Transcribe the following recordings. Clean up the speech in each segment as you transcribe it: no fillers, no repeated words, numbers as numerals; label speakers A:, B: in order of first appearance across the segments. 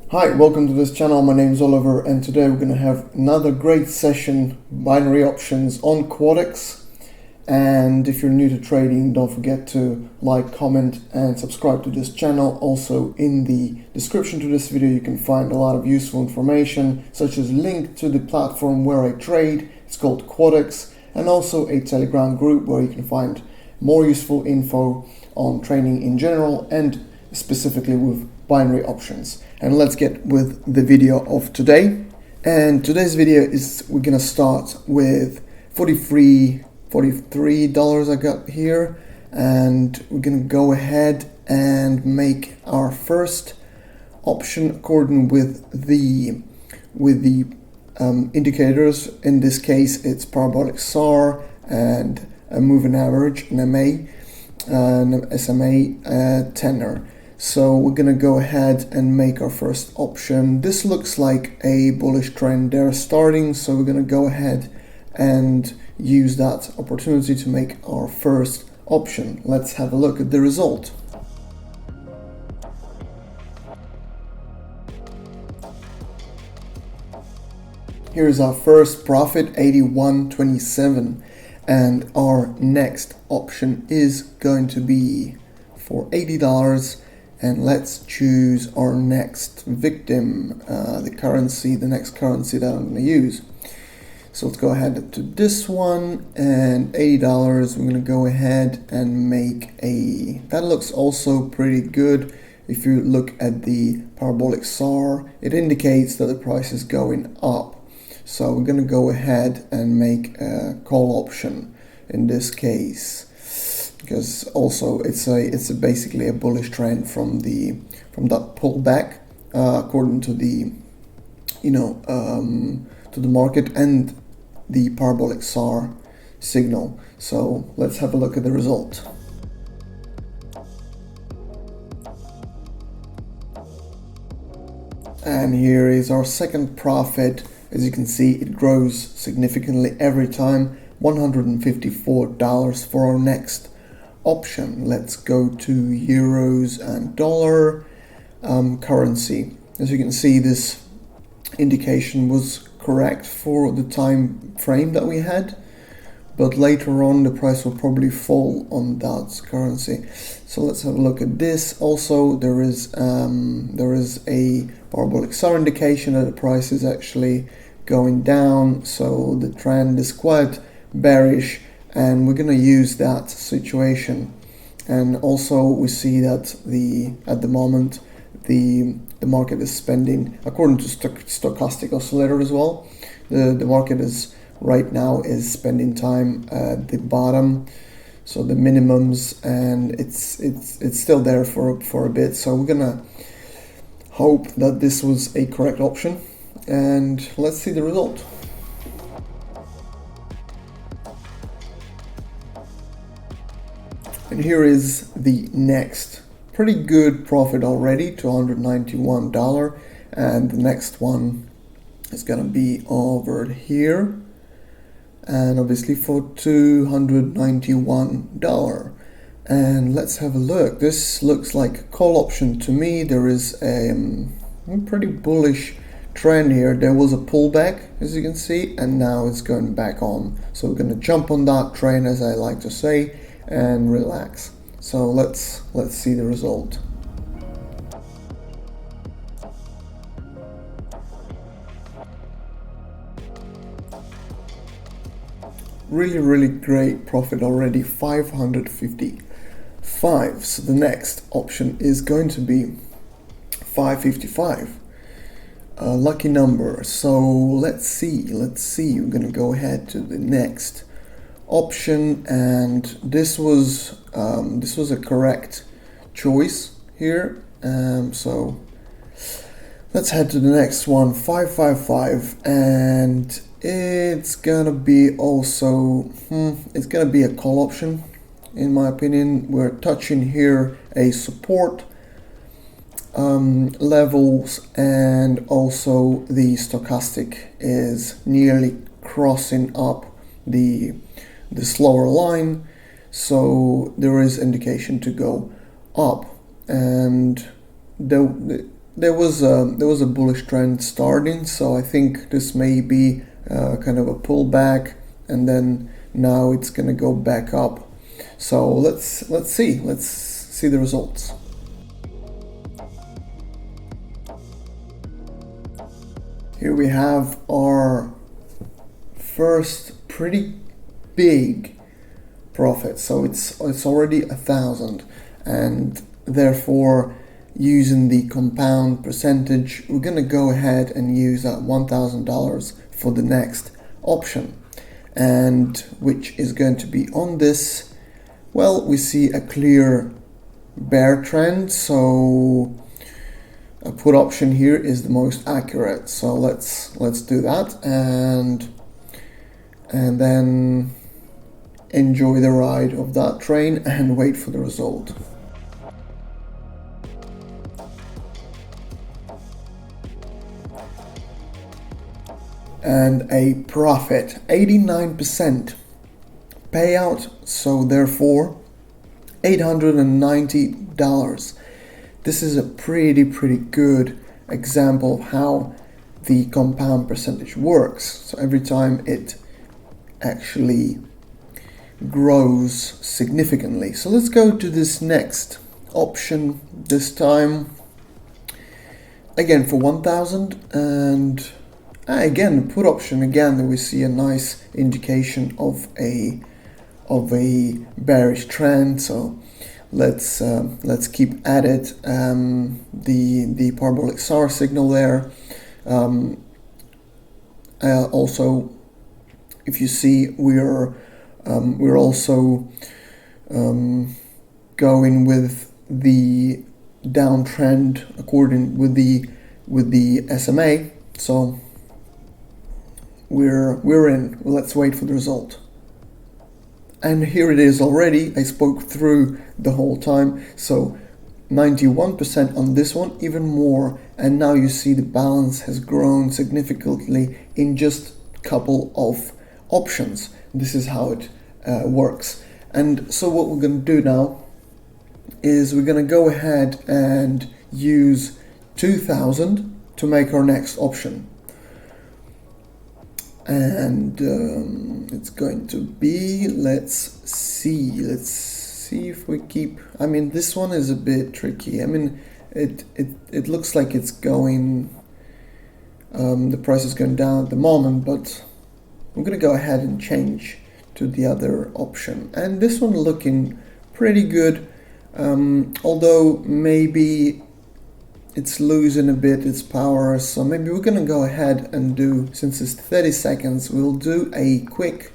A: Hi, welcome to this channel. My name is Oliver, and today we're going to have another great session, binary options on Quotex. And if you're new to trading, don't forget to like, comment and subscribe to this channel. Also in the description to this video you can find a lot of useful information, such as link to the platform where I trade. It's called Quotex, and also a Telegram group where you can find more useful info on trading in general and specifically with binary options. And let's get with the video of today. And today's video is we're gonna start with $43 I got here, and we're gonna go ahead and make our first option according with the indicators. In this case it's Parabolic SAR and a moving average, an MA, an SMA tenor. So we're gonna go ahead and make our first option. This looks like a bullish trend there starting, so we're gonna go ahead and use that opportunity to make our first option. Let's have a look at the result. Here's our first profit, 81.27, and our next option is going to be for $80. And let's choose our next victim, the next currency that I'm going to use. So let's go ahead to this one, and $80. We're going to go ahead and make that looks also pretty good. If you look at the Parabolic SAR, it indicates that the price is going up. So we're going to go ahead and make a call option in this case, because also it's basically a bullish trend from that pullback according to the to the market and the Parabolic SAR signal. So let's have a look at the result. And here is our second profit. As you can see, it grows significantly every time. $154 for our next option. Let's go to euros and dollar currency. As you can see, this indication was correct for the time frame that we had, but later on the price will probably fall on that currency. So let's have a look at this. Also there is a Parabolic SAR indication that the price is actually going down, so the trend is quite bearish, and we're going to use that situation. And also we see that at the moment the market is spending according to stochastic oscillator as well. The market is right now is spending time at the bottom, so the minimums, and it's still there for a bit. So we're gonna hope that this was a correct option, and let's see the result. And here is the next pretty good profit already, $291, and the next one is gonna be over here, and obviously for $291. And let's have a look. This looks like a call option to me. There is a pretty bullish trend here. There was a pullback, as you can see, and now it's going back on. So we're gonna jump on that train, as I like to say, and relax. So let's see the result. Really great profit already, 555. So the next option is going to be 555, a lucky number. So let's see. We're gonna go ahead to the next option, and this was a correct choice here. So let's head to the next one, 555, and it's gonna be also it's gonna be a call option in my opinion. We're touching here a support levels, and also the stochastic is nearly crossing up the slower line, so there is indication to go up. And there was a bullish trend starting, so I think this may be kind of a pullback, and then now it's gonna go back up. So let's see the results. Here we have our first pretty big profit. So it's already 1,000, and therefore using the compound percentage, we're gonna go ahead and use that $1,000 for the next option, and which is going to be on this. Well, we see a clear bear trend, so a put option here is the most accurate. So let's do that, and then enjoy the ride of that train and wait for the result. And a profit, 89% payout, so therefore $890. This is a pretty good example of how the compound percentage works. So every time it actually grows significantly. So let's go to this next option, this time again for 1,000, and again put option. Again we see a nice indication of a bearish trend. So let's keep at it. The Parabolic SAR signal there. Also, if you see, we're also going with the downtrend according with the SMA. So we're in. Let's wait for the result. And here it is already. I spoke through the whole time. So 91% on this one, even more. And now you see the balance has grown significantly in just a couple of options. This is how it works. And so what we're going to do now is we're going to go ahead and use 2,000 to make our next option. And it's going to be, let's see if we keep, I mean, this one is a bit tricky. I mean, it looks like it's going, the price is going down at the moment, but I'm going to go ahead and change to the other option. And this one looking pretty good, although maybe it's losing a bit its power. So maybe we're going to go ahead and do, since it's 30 seconds, we'll do a quick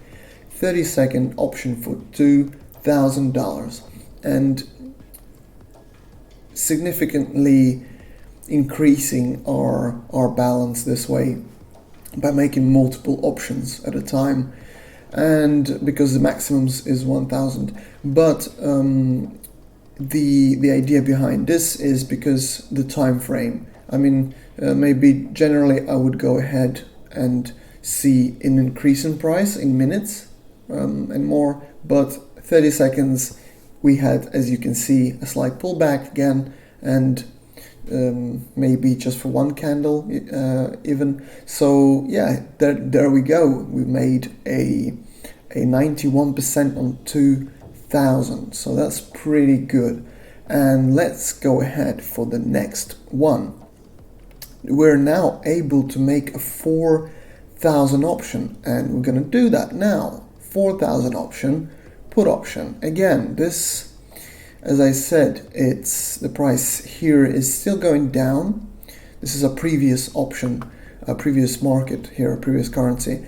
A: 30-second option for $2,000 and significantly increasing our balance this way by making multiple options at a time, and because the maximums is 1,000. But the idea behind this is because the time frame. I mean, maybe generally I would go ahead and see an increase in price in minutes and more, but 30 seconds we had, as you can see, a slight pullback again, and maybe just for one candle even. So yeah, there we go. We made a 91% on 2,000, so that's pretty good. And let's go ahead for the next one. We're now able to make a 4,000 option, and we're going to do that now. 4,000 option, put option. Again, this, as I said, it's the price here is still going down. This is a previous option, a previous market here, a previous currency,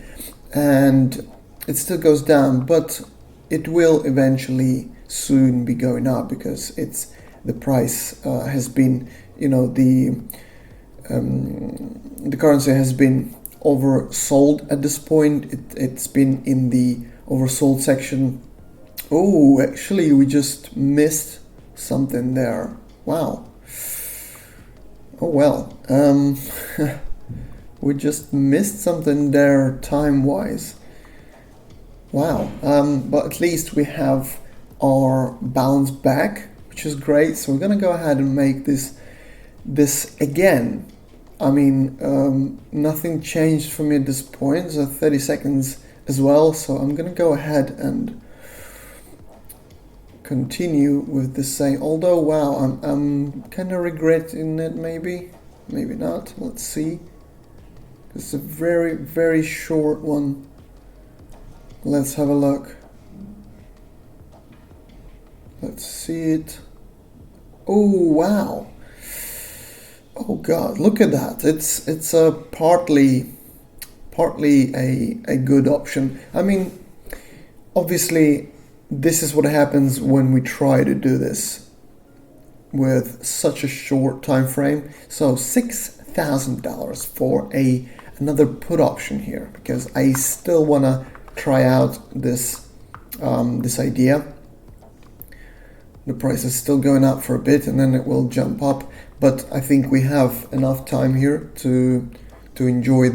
A: and it still goes down, but it will eventually soon be going up because it's the price has been, you know, the currency has been oversold at this point. It's been in the oversold section. Oh, actually we just missed something there. Wow. Oh well. We just missed something there time-wise. Wow. But at least we have our balance back, which is great. So we're gonna go ahead and make this this again. I mean, nothing changed for me at this point, so 30 seconds as well, so I'm gonna go ahead and continue with the same, although wow, I'm kind of regretting it, maybe not, let's see. It's a very short one. Let's have a look. Let's see it. Oh wow. Oh god, look at that. It's a partly a good option. I mean, obviously this is what happens when we try to do this with such a short time frame. So $6,000 for another put option here, because I still want to try out this this idea. The price is still going up for a bit and then it will jump up, but I think we have enough time here to enjoy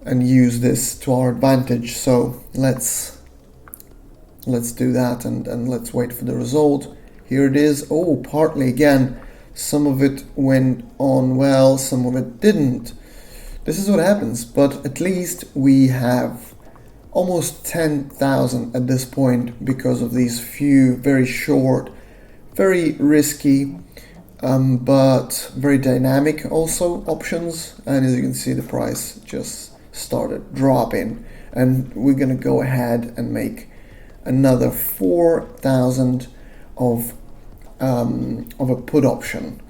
A: and use this to our advantage. So let's do that and let's wait for the result. Here it is. Oh, partly again, some of it went on well, some of it didn't. This is what happens, but at least we have almost 10,000 at this point because of these few very short, very risky, but very dynamic also options. And as you can see, the price just started dropping, and we're gonna go ahead and make another 4,000 of a put option.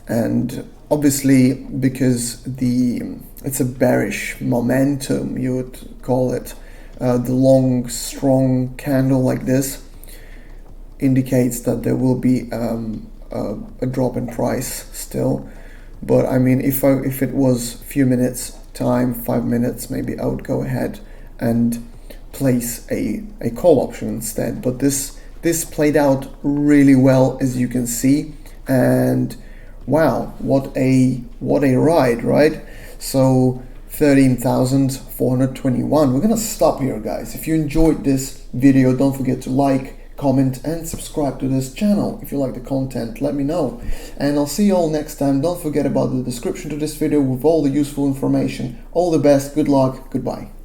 A: And obviously, because it's a bearish momentum, you would call it, the long strong candle like this indicates that there will be a drop in price still. But I mean, if it was a few minutes time, 5 minutes maybe, I would go ahead and place a call option instead. But this played out really well, as you can see, and wow, what a ride, right? So 13,421. We're gonna stop here, guys. If you enjoyed this video, don't forget to like, comment and subscribe to this channel. If you like the content, let me know, and I'll see you all next time. Don't forget about the description to this video with all the useful information. All the best, good luck, goodbye.